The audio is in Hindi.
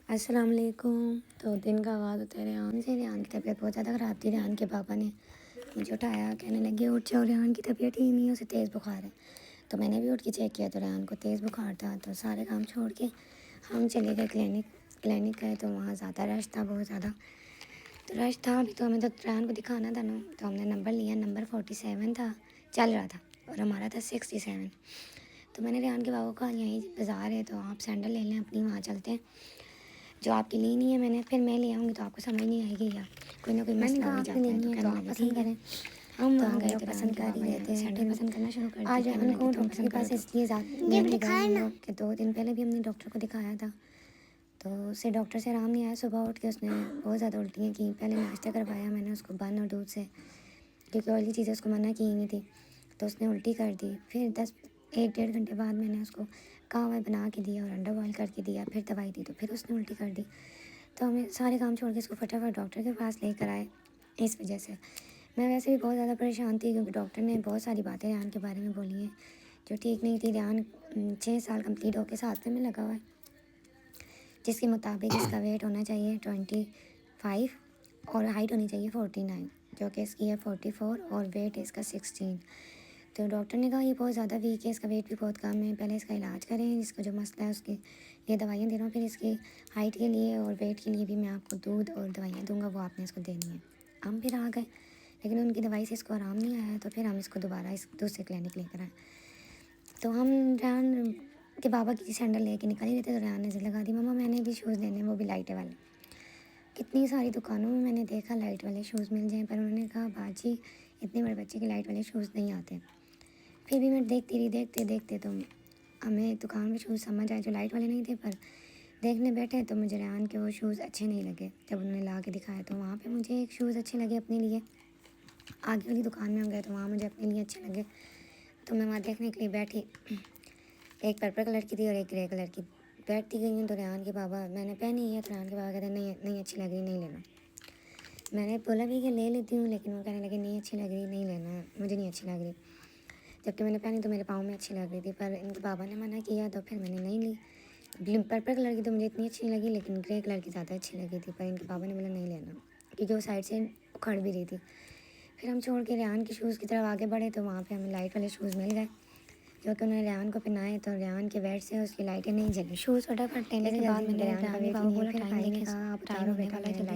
अस्सलाम वालेकुम। तो दिन का आगाज़ होता है रेहान से। रेहान की तबीयत बहुत ज़्यादा ख़राब थी। रेहान के पापा ने मुझे उठाया, कहने लगे उठ जाओ, रेहान की तबीयत ठीक नहीं है, उसे तेज़ बुखार है। तो मैंने भी उठ के चेक किया तो रेहान को तेज़ बुखार था। तो सारे काम छोड़ के हम चले गए क्लिनिक गए तो वहाँ ज़्यादा रश था, बहुत ज़्यादा। तो रश था अभी, तो हमें तो रेहान को दिखाना था ना, तो हमने नंबर लिया। नंबर 47 था, चल रहा था, और हमारा था 67। तो मैंने रेहान के बाबू को कहा यहीं बाज़ार है तो आप सैंडल ले लें अपनी, वहाँ चलते हैं। जो आपकी ली नहीं है मैंने, फिर मैं ले आऊँगी तो आपको समझ नहीं आएगी, या कोई ना कोई मसला हो ही जाता है। तो कहने लगे ठीक है। हम वहाँ गए तो पसंद कर ही रहे थे, सैंडल पसंद करना शुरू कर दिया। आज उनको डॉक्टर के पास इसलिए ज़्यादा 2 दिन पहले भी हमने डॉक्टर को दिखाया था, तो उससे डॉक्टर से आराम नहीं आया। सुबह उठ के उसने बहुत ज़्यादा उल्टियाँ की। पहले नाश्ता करवाया मैंने उसको बन और दूध से, क्योंकि ऑयली चीज़ें उसको मना की नहीं थी, तो उसने उल्टी कर दी। फिर 1 डेढ़ घंटे बाद मैंने उसको कहवा बना के दिया और अंडा बॉयल करके दिया, फिर दवाई दी, तो फिर उसने उल्टी कर दी। तो हमें सारे काम छोड़ के इसको फटाफट डॉक्टर के पास लेकर आए। इस वजह से मैं वैसे भी बहुत ज़्यादा परेशान थी, क्योंकि डॉक्टर ने बहुत सारी बातें रेहान के बारे में बोली हैं जो ठीक नहीं थी। रेहान 6 साल कंप्लीट होकर 7वें में लगा हुआ है, जिसके मुताबिक इसका वेट होना चाहिए 25 और हाइट होनी चाहिए 49, जो कि इसकी है 44 और वेट है इसका 16। तो डॉक्टर ने कहा ये बहुत ज़्यादा वीक है, इसका वेट भी बहुत कम है, पहले इसका इलाज करें, इसका जो मसला है उसके लिए दवाइयाँ दे रहा हूँ, फिर इसकी हाइट के लिए और वेट के लिए भी मैं आपको दूध और दवाइयाँ दूंगा, वो आपने इसको देनी है। हम फिर आ गए, लेकिन उनकी दवाई से इसको आराम नहीं आया, तो फिर हम इसको दोबारा इस दूसरे क्लिनिक लेकर आए। तो हम रेहान के बाबा की सैंडल लेके निकल ही रहे थे, तो रेहान ने जिद लगा दी, मम्मा मैंने भी शूज़ लेने, वो भी लाइट वाले। कितनी सारी दुकानों में मैंने देखा लाइट वाले शूज़ मिल जाएँ, पर उन्होंने कहा बाजी इतने बड़े बच्चे के लाइट वाले शूज़ नहीं आते। फिर भी मैं देखती रही, देखते देखते तो हमें दुकान में शूज़ समझ आए जो लाइट वाले नहीं थे, पर देखने बैठे तो मुझे रेहान के वो शूज़ अच्छे नहीं लगे। जब उन्होंने ला के दिखाया तो वहाँ पे मुझे एक शूज़ अच्छे लगे अपने लिए। आगे वाली दुकान में हम गए तो वहाँ मुझे अपने लिए अच्छे लगे, तो मैं वहाँ देखने के लिए बैठी। एक पर्पल कलर की थी और एक ग्रे कलर की। बैठती गई हूँ तो रेहान के बाबा, मैंने पहनी है तो रेहान के बाबा कहते नहीं नहीं अच्छी लग रही, नहीं लेना। मैंने बोला भी कि ले लेती हूँ, लेकिन वो कहने लगे नहीं अच्छी लग रही, नहीं लेना, मुझे नहीं अच्छी लग रही। जबकि मैंने पहनी तो मेरे पाँव में अच्छी लग रही थी, पर इनके बाबा ने मना किया तो फिर मैंने नहीं ली। पर्पल कलर की तो मुझे इतनी अच्छी नहीं लगी, लेकिन ग्रे कलर की ज़्यादा अच्छी लगी थी, पर इनके बाबा ने बोला नहीं लेना, क्योंकि वो साइड से उखड़ भी रही थी। फिर हम छोड़ के रेहान के शूज़ की तरफ आगे बढ़े तो वहाँ पे हमें लाइट वाले शूज़ मिल गए, जो कि उन्होंने रेहान को पहनाए। तो रेहान के वेट से उसकी लाइटें नहीं जली। शूज़ फटाफट लेने के बाद मैंने रेहान का वेट नहीं है, फिर भाई ने कहा आप उतारो बेटा, मैं